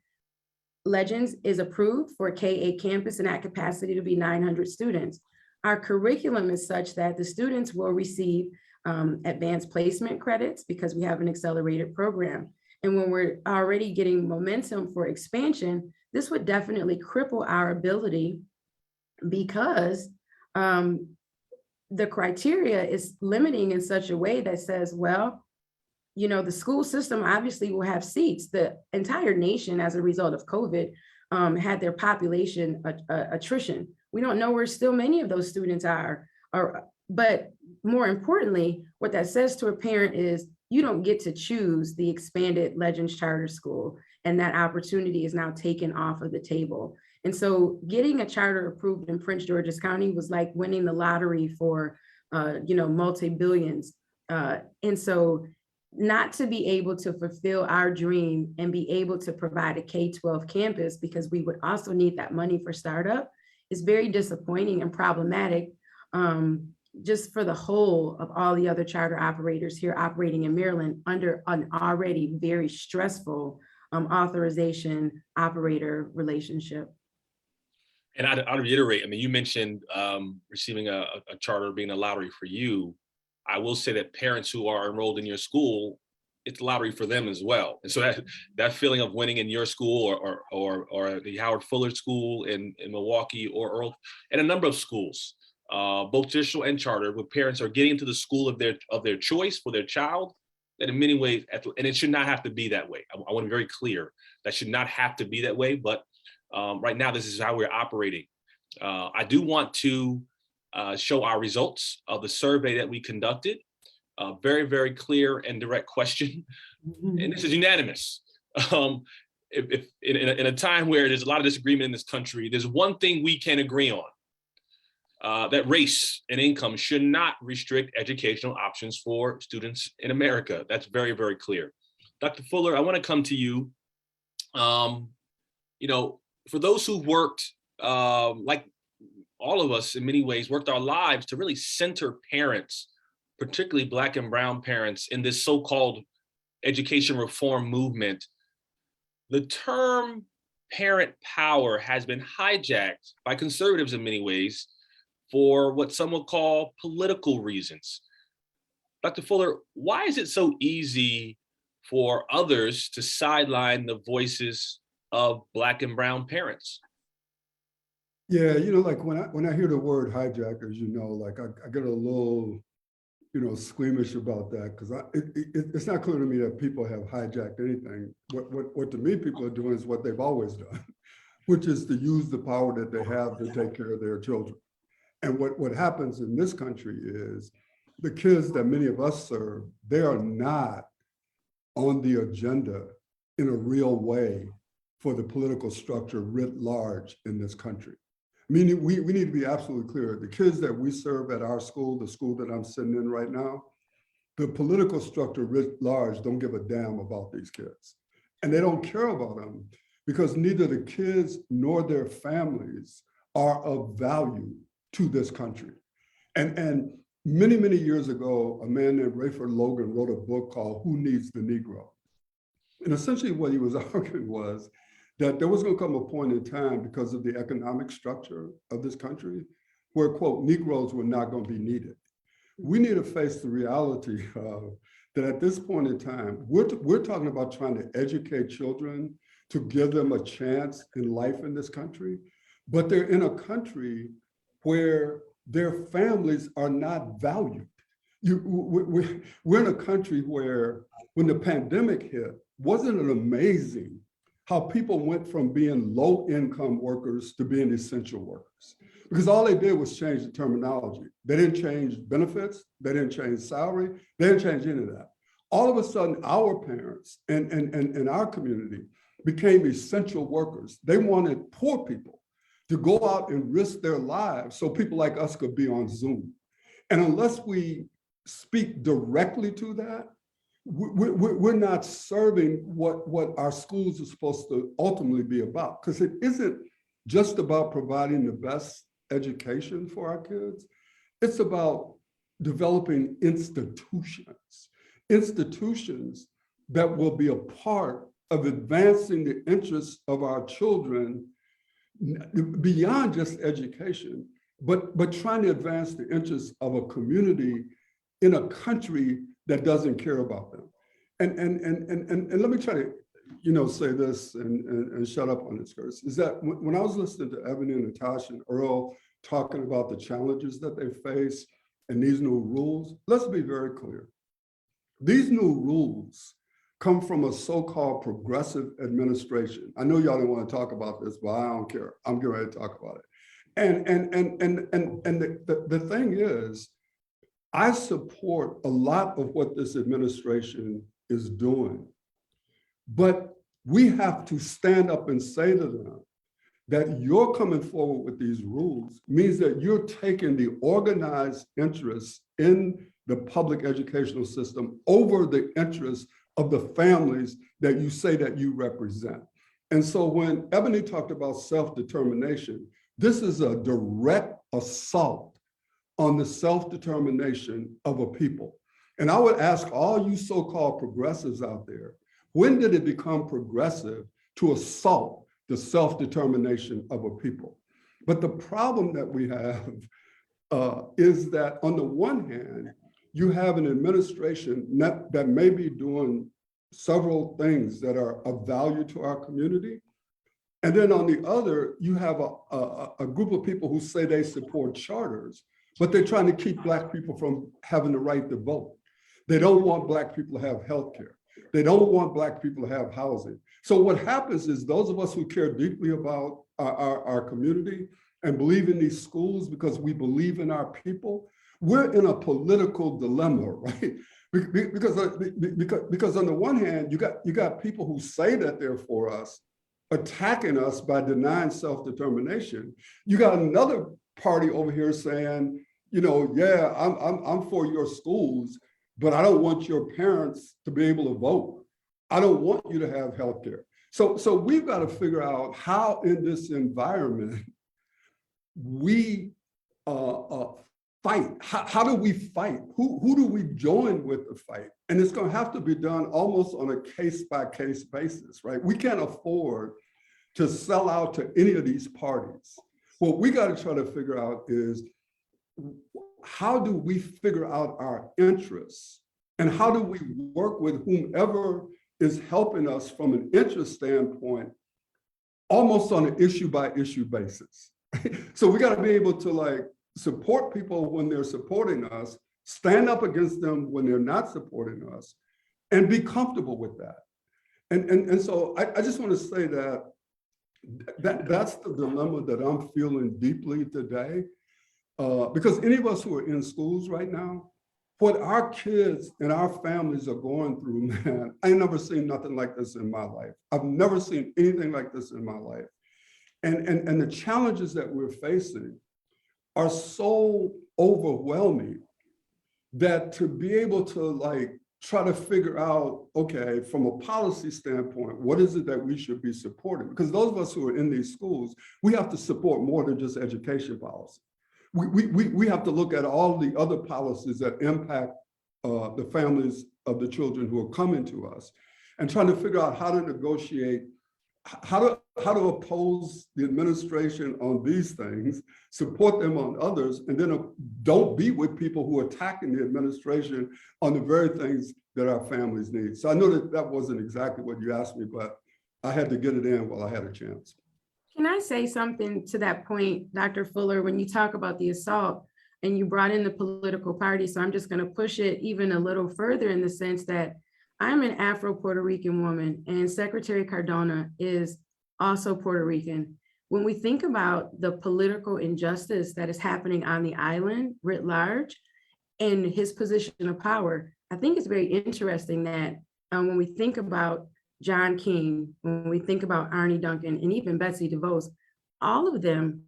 Legends is approved for a K-8 campus and at capacity to be 900 students. Our curriculum is such that the students will receive advanced placement credits because we have an accelerated program. And when we're already getting momentum for expansion, this would definitely cripple our ability because the criteria is limiting in such a way that says, well, the school system obviously will have seats. The entire nation, as a result of COVID, had their population attrition. We don't know where still many of those students are. But more importantly, what that says to a parent is you don't get to choose the expanded Legends Charter School, and that opportunity is now taken off of the table. And so getting a charter approved in Prince George's County was like winning the lottery for, multi-billions. And so not to be able to fulfill our dream and be able to provide a K-12 campus, because we would also need that money for startup, is very disappointing and problematic, just for the whole of all the other charter operators here operating in Maryland under an already very stressful authorization operator relationship. And I'd reiterate, I mean, you mentioned receiving a charter being a lottery for you. I will say that parents who are enrolled in your school, it's a lottery for them as well. And so that feeling of winning in your school or the Howard Fuller School in Milwaukee or Earl, and a number of schools, both traditional and charter, where parents are getting into the school of their choice for their child, that in many ways, and it should not have to be that way. I want to be very clear, that should not have to be that way, but right now, this is how we're operating. I do want to show our results of the survey that we conducted. Very, very clear and direct question. And this is unanimous. If in a time where there's a lot of disagreement in this country, there's one thing we can agree on, that race and income should not restrict educational options for students in America. That's very, very clear. Dr. Fuller, I want to come to you. For those who worked, like all of us in many ways, worked our lives to really center parents, particularly Black and Brown parents, in this so-called education reform movement, the term parent power has been hijacked by conservatives in many ways for what some would call political reasons. Dr. Fuller, why is it so easy for others to sideline the voices of Black and brown parents? Yeah, like when I hear the word hijackers, like I get a little, squeamish about that, because it's not clear to me that people have hijacked anything. What to me people are doing is what they've always done, which is to use the power that they have to take care of their children. And what happens in this country is the kids that many of us serve, they are not on the agenda in a real way for the political structure writ large in this country. Meaning we need to be absolutely clear. The kids that we serve at our school, the school that I'm sitting in right now, the political structure writ large don't give a damn about these kids. And they don't care about them because neither the kids nor their families are of value to this country. And many, many years ago, a man named Rayford Logan wrote a book called Who Needs the Negro? And essentially what he was arguing was that there was going to come a point in time because of the economic structure of this country where, quote, Negroes were not going to be needed. We need to face the reality of that at this point in time, we're talking about trying to educate children to give them a chance in life in this country, but they're in a country where their families are not valued. We're in a country where when the pandemic hit, wasn't it amazing how people went from being low-income workers to being essential workers? Because all they did was change the terminology. They didn't change benefits, they didn't change salary, they didn't change any of that. All of a sudden, our parents and our community became essential workers. They wanted poor people to go out and risk their lives so people like us could be on Zoom. And unless we speak directly to that, we're not serving what our schools are supposed to ultimately be about, because it isn't just about providing the best education for our kids. It's about developing institutions that will be a part of advancing the interests of our children beyond just education, but trying to advance the interests of a community in a country that doesn't care about them. And let me try to, say this and shut up on this, Curtis, is that when I was listening to Ebony and Natasha and Earl talking about the challenges that they face and these new rules, let's be very clear. These new rules come from a so-called progressive administration. I know y'all didn't want to talk about this, but I don't care. I'm getting ready to talk about it. And the thing is, I support a lot of what this administration is doing, but we have to stand up and say to them that you're coming forward with these rules means that you're taking the organized interests in the public educational system over the interests of the families that you say that you represent. And so when Ebony talked about self-determination, this is a direct assault on the self-determination of a people. And I would ask all you so-called progressives out there, when did it become progressive to assault the self-determination of a people? But the problem that we have is that on the one hand, you have an administration that may be doing several things that are of value to our community. And then on the other, you have a group of people who say they support charters, but they're trying to keep Black people from having the right to vote. They don't want Black people to have healthcare. They don't want Black people to have housing. So what happens is those of us who care deeply about our community and believe in these schools because we believe in our people, we're in a political dilemma, right? Because on the one hand, you got people who say that they're for us, attacking us by denying self-determination. You got another party over here saying, yeah, I'm for your schools, but I don't want your parents to be able to vote. I don't want you to have healthcare. So we've got to figure out how in this environment we fight. How do we fight? Who do we join with the fight? And it's going to have to be done almost on a case-by-case basis, right? We can't afford to sell out to any of these parties. What we got to try to figure out is, how do we figure out our interests? And how do we work with whomever is helping us from an interest standpoint, almost on an issue-by-issue basis? So we got to be able to like support people when they're supporting us, stand up against them when they're not supporting us, and be comfortable with that. And so I just want to say that's the dilemma that I'm feeling deeply today. Because any of us who are in schools right now, what our kids and our families are going through, man, I ain't never seen nothing like this in my life. I've never seen anything like this in my life. And the challenges that we're facing are so overwhelming that to be able to like try to figure out, okay, from a policy standpoint, what is it that we should be supporting? Because those of us who are in these schools, we have to support more than just education policy. We have to look at all the other policies that impact the families of the children who are coming to us, and trying to figure out how to negotiate, how to oppose the administration on these things, support them on others, and then don't be with people who are attacking the administration on the very things that our families need. So I know that wasn't exactly what you asked me, but I had to get it in while I had a chance. Can I say something to that point, Dr. Fuller, when you talk about the assault and you brought in the political party? So I'm just going to push it even a little further in the sense that I'm an Afro-Puerto Rican woman, and Secretary Cardona is also Puerto Rican. When we think about the political injustice that is happening on the island writ large and his position of power, I think it's very interesting that when we think about John King, when we think about Arnie Duncan, and even Betsy DeVos, all of them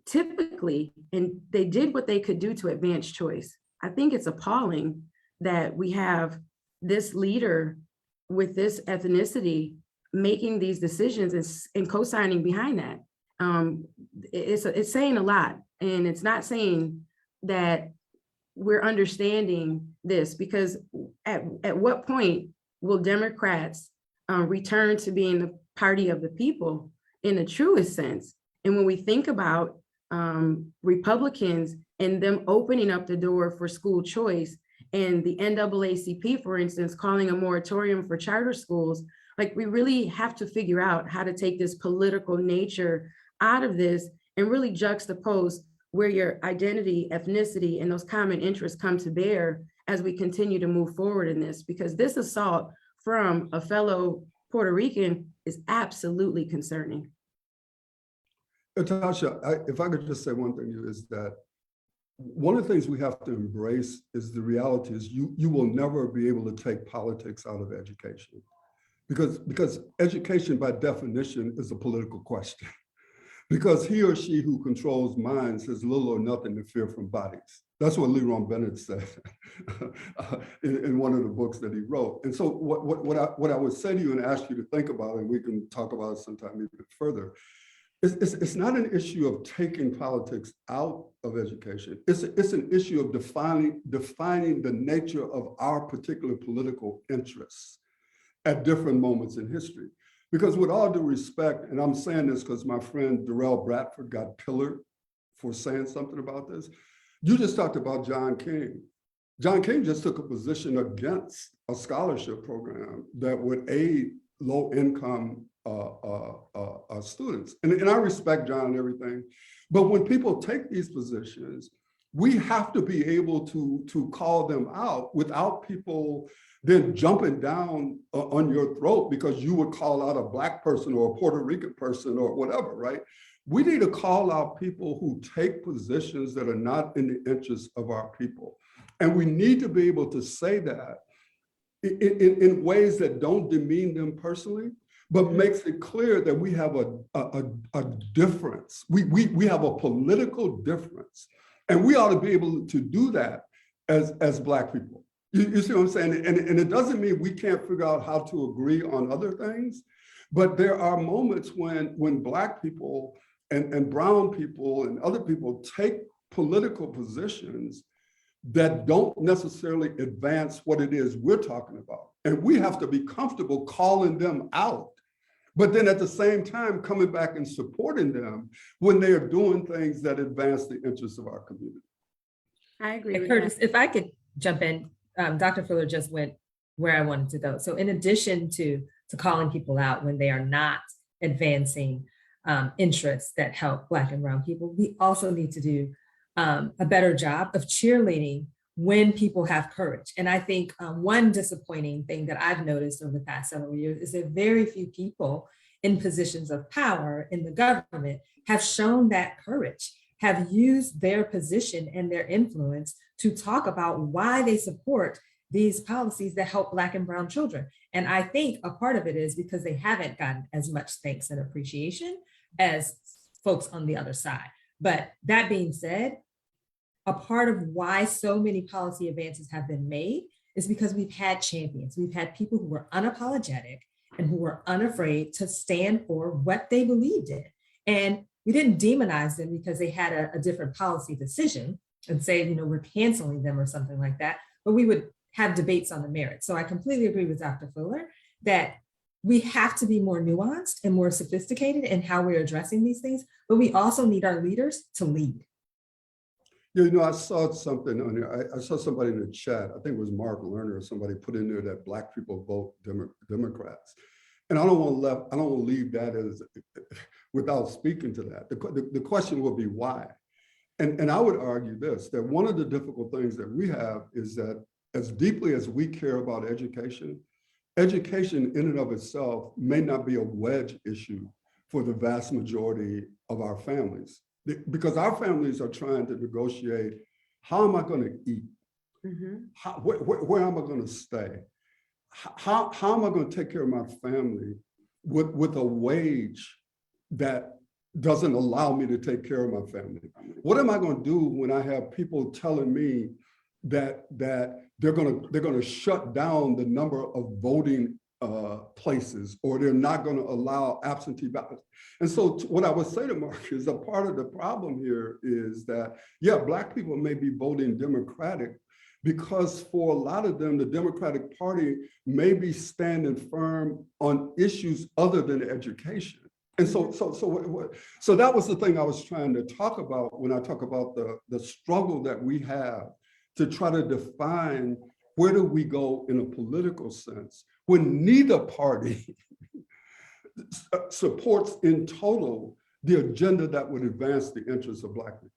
typically, and they did what they could do to advance choice. I think it's appalling that we have this leader with this ethnicity making these decisions and co-signing behind that. It's saying a lot, and it's not saying that we're understanding this, because at what point will Democrats return to being the party of the people in the truest sense? And when we think about Republicans and them opening up the door for school choice, and the NAACP, for instance, calling a moratorium for charter schools, like, we really have to figure out how to take this political nature out of this and really juxtapose where your identity, ethnicity, and those common interests come to bear as we continue to move forward in this, because this assault from a fellow Puerto Rican is absolutely concerning. Natasha, if I could just say one thing, is that one of the things we have to embrace is the reality is you will never be able to take politics out of education, because education by definition is a political question, because he or she who controls minds has little or nothing to fear from bodies. That's what Leron Bennett said in one of the books that he wrote. And so what I would say to you and ask you to think about, and we can talk about it sometime even further, it's not an issue of taking politics out of education. It's an issue of defining the nature of our particular political interests at different moments in history. Because with all due respect, and I'm saying this because my friend Darrell Bradford got pillared for saying something about this. You just talked about John King. John King just took a position against a scholarship program that would aid low-income students. And I respect John and everything, but when people take these positions, we have to be able to call them out without people then jumping down on your throat because you would call out a Black person or a Puerto Rican person or whatever, right? We need to call out people who take positions that are not in the interest of our people. And we need to be able to say that in ways that don't demean them personally, but makes it clear that we have a difference. We have a political difference, and we ought to be able to do that as Black people. You see what I'm saying? And it doesn't mean we can't figure out how to agree on other things, but there are moments when Black people and brown people and other people take political positions that don't necessarily advance what it is we're talking about. And we have to be comfortable calling them out, but then at the same time, coming back and supporting them when they are doing things that advance the interests of our community. I agree And with Curtis, that. if I could jump in, Dr. Fuller just went where I wanted to go. So in addition to calling people out when they are not advancing interests that help Black and Brown people, we also need to do a better job of cheerleading when people have courage. And I think one disappointing thing that I've noticed over the past several years is that very few people in positions of power in the government have shown that courage, have used their position and their influence to talk about why they support these policies that help Black and Brown children. And I think a part of it is because they haven't gotten as much thanks and appreciation as folks on the other side. But that being said, a part of why so many policy advances have been made is because we've had champions. We've had people who were unapologetic and who were unafraid to stand for what they believed in. And we didn't demonize them because they had a different policy decision and say, you know, we're canceling them or something like that, but we would have debates on the merits. So I completely agree with Dr. Fuller that we have to be more nuanced and more sophisticated in how we're addressing these things, but we also need our leaders to lead. You know, I saw something on there. I saw somebody in the chat, I think it was Mark Lerner or somebody put in there that Black people vote Democrats. And I don't want to leave that as without speaking to that. The question will be why. And I would argue this, that one of the difficult things that we have is that as deeply as we care about education, education in and of itself may not be a wedge issue for the vast majority of our families. Because our families are trying to negotiate, how am I going to eat? Where am I going to stay? How am I going to take care of my family with a wage that doesn't allow me to take care of my family? What am I going to do when I have people telling me that they're going to shut down the number of voting places, or they're not going to allow absentee ballots? And so what I would say to Mark is a part of the problem here is that, yeah, Black people may be voting Democratic because for a lot of them, the Democratic Party may be standing firm on issues other than education. And so that was the thing I was trying to talk about when I talk about the struggle that we have to try to define where do we go in a political sense when neither party supports in total the agenda that would advance the interests of Black people.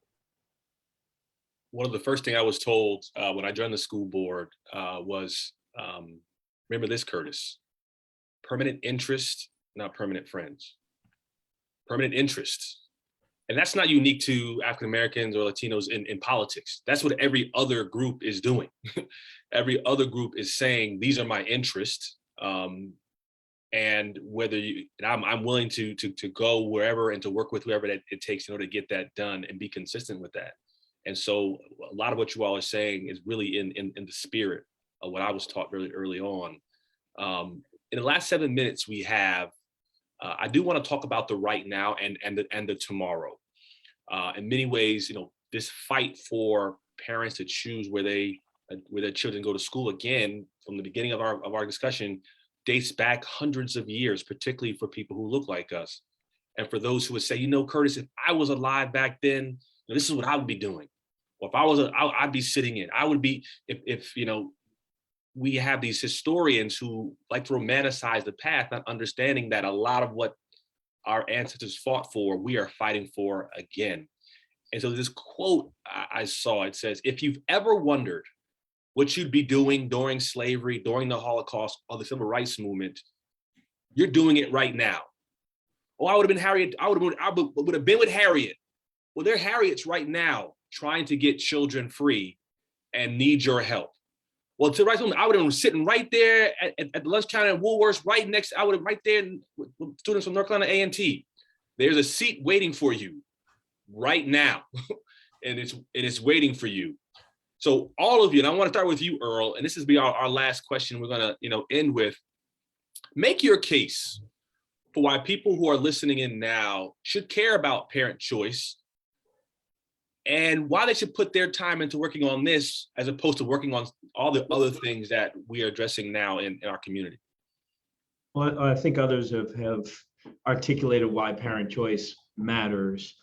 One of the first things I was told when I joined the school board was, remember this, Curtis, permanent interest, not permanent friends. Permanent interest. And that's not unique to African Americans or Latinos in politics. That's what every other group is doing. Every other group is saying, these are my interests. And whether I'm willing to go wherever and to work with whoever that it takes in order to get that done and be consistent with that. And so a lot of what you all are saying is really in the spirit of what I was taught really early on. In the last 7 minutes we have, I do want to talk about the right now and the tomorrow. In many ways, you know, this fight for parents to choose where their children go to school, again, from the beginning of our discussion, dates back hundreds of years, particularly for people who look like us. And for those who would say, you know, Curtis, if I was alive back then, this is what I would be doing. Or if I was, I'd be sitting in. I would be, if you know, we have these historians who like to romanticize the past, not understanding that a lot of what our ancestors fought for, we are fighting for again. And so this quote I saw, it says, if you've ever wondered what you'd be doing during slavery, during the Holocaust, or the Civil Rights Movement, you're doing it right now. Oh, I would have been Harriet, I would have been with Harriet. Well, they're Harriets right now trying to get children free and need your help. Well, to the right moment, I would have been sitting right there at the lunch counter at Woolworths, right next, I would have right there with students from North Carolina A&T. There's a seat waiting for you right now. and it's waiting for you. So all of you, and I want to start with you, Earl, and this is be our last question we're gonna end with. Make your case for why people who are listening in now should care about parent choice and why they should put their time into working on this as opposed to working on all the other things that we are addressing now in our community. Well, I think others have articulated why parent choice matters.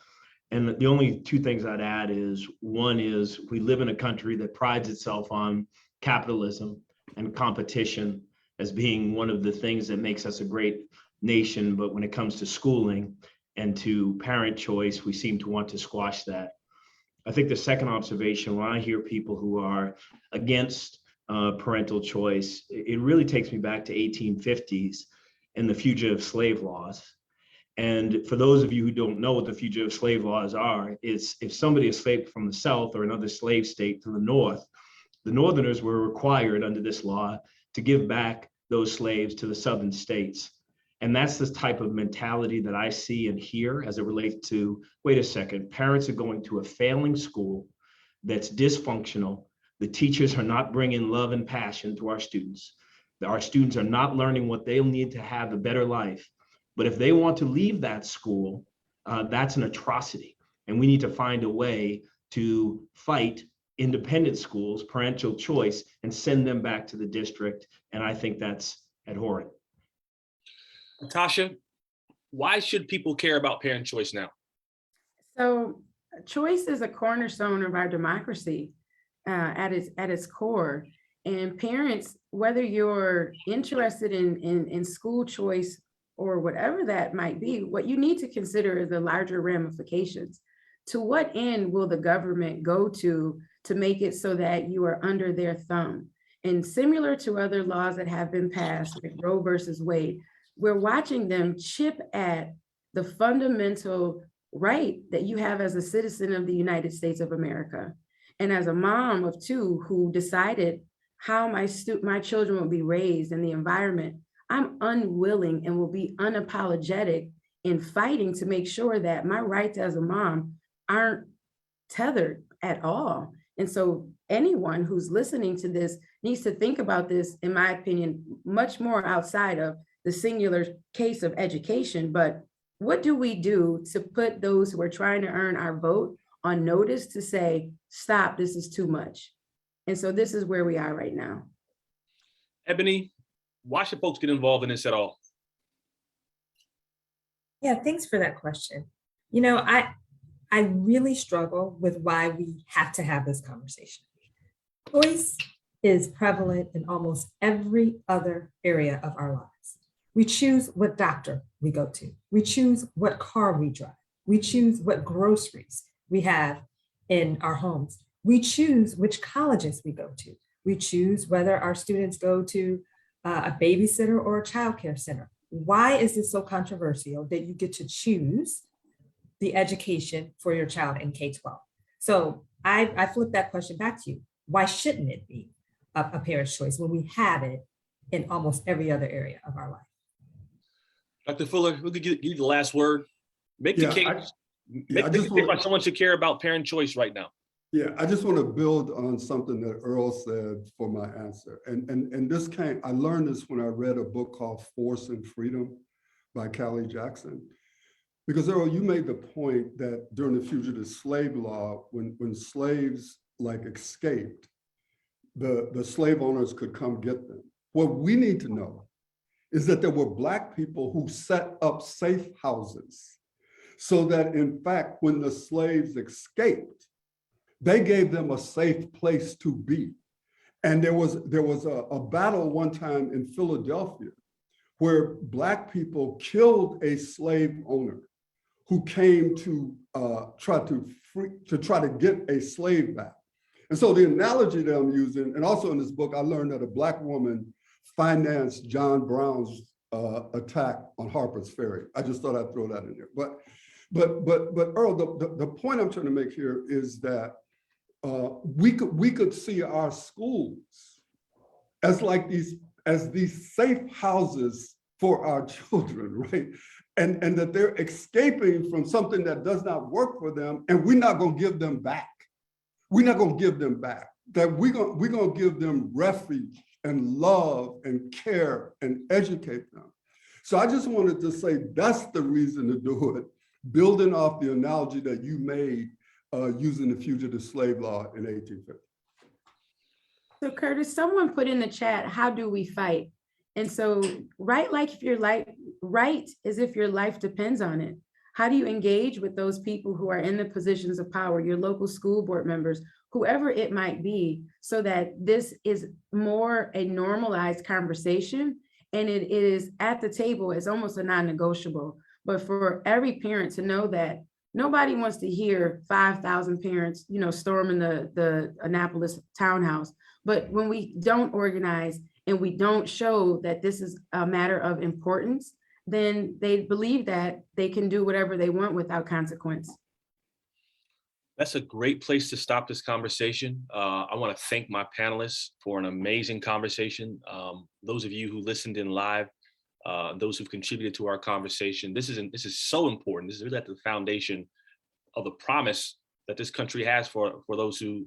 And the only two things I'd add is, one is we live in a country that prides itself on capitalism and competition as being one of the things that makes us a great nation. But when it comes to schooling and to parent choice, we seem to want to squash that. I think the second observation, when I hear people who are against parental choice, it really takes me back to 1850s and the fugitive slave laws. And for those of you who don't know what the fugitive slave laws are, it's if somebody escaped from the South or another slave state to the North, the Northerners were required under this law to give back those slaves to the Southern states. And that's the type of mentality that I see and hear as it relates to, wait a second, parents are going to a failing school that's dysfunctional. The teachers are not bringing love and passion to our students. Our students are not learning what they'll need to have a better life. But if they want to leave that school, that's an atrocity. And we need to find a way to fight independent schools, parental choice, and send them back to the district. And I think that's abhorrent. Natasha, why should people care about parent choice now? So choice is a cornerstone of our democracy at its core. And parents, whether you're interested in school choice or whatever that might be, what you need to consider is the larger ramifications. To what end will the government go to make it so that you are under their thumb? And similar to other laws that have been passed, like Roe versus Wade, we're watching them chip at the fundamental right that you have as a citizen of the United States of America. And as a mom of two who decided how my children will be raised in the environment, I'm unwilling and will be unapologetic in fighting to make sure that my rights as a mom aren't tethered at all. And so anyone who's listening to this needs to think about this, in my opinion, much more outside of the singular case of education. But what do we do to put those who are trying to earn our vote on notice to say, stop, this is too much? And so this is where we are right now. Ebony, why should folks get involved in this at all? Yeah, thanks for that question. You know, I really struggle with why we have to have this conversation. Choice is prevalent in almost every other area of our lives. We choose what doctor we go to. We choose what car we drive. We choose what groceries we have in our homes. We choose which colleges we go to. We choose whether our students go to a babysitter or a childcare center. Why is this so controversial that you get to choose the education for your child in K-12? So I flip that question back to you. Why shouldn't it be a parent's choice when we have it in almost every other area of our life? Dr. Fuller, we could give you the last word. Make the case. Make the case why someone should care about parent choice right now. Yeah, I just want to build on something that Earl said for my answer. And this I learned this when I read a book called Force and Freedom by Callie Jackson. Because Earl, you made the point that during the fugitive slave law, when slaves like escaped, the slave owners could come get them. What we need to know is that there were Black people who set up safe houses so that, in fact, when the slaves escaped, they gave them a safe place to be. And there was a battle one time in Philadelphia where Black people killed a slave owner who came to try to get a slave back. And so the analogy that I'm using, and also in this book, I learned that a Black woman financed John Brown's attack on Harper's Ferry. I just thought I'd throw that in there. But Earl, the point I'm trying to make here is that we could see our schools as these safe houses for our children, right? And that they're escaping from something that does not work for them, and we're not going to give them back. We're not going to give them back. That we're going to give them refuge and love and care and educate them. So I just wanted to say that's the reason to do it, building off the analogy that you made using the fugitive slave law in 1850. So Curtis, someone put in the chat, how do we fight? And so write as if your life depends on it. How do you engage with those people who are in the positions of power, your local school board members, whoever it might be, so that this is more a normalized conversation and it is at the table as almost a non-negotiable. But for every parent to know that nobody wants to hear 5,000 parents, storming the Annapolis townhouse. But when we don't organize and we don't show that this is a matter of importance, then they believe that they can do whatever they want without consequence. That's a great place to stop this conversation. I want to thank my panelists for an amazing conversation. Those of you who listened in live, those who've contributed to our conversation, this is so important. This is really at the foundation of the promise that this country has for those who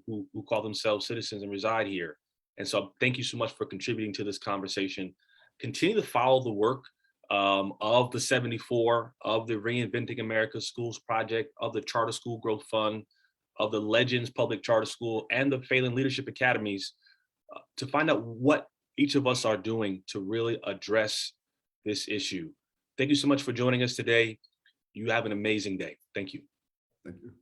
call themselves citizens and reside here. And so thank you so much for contributing to this conversation. Continue to follow the work of the 74, of the Reinventing America Schools Project, of the Charter School Growth Fund, of the Legends Public Charter School, and the Phelan Leadership Academies to find out what each of us are doing to really address this issue. Thank you so much for joining us today. You have an amazing day. Thank you. Thank you.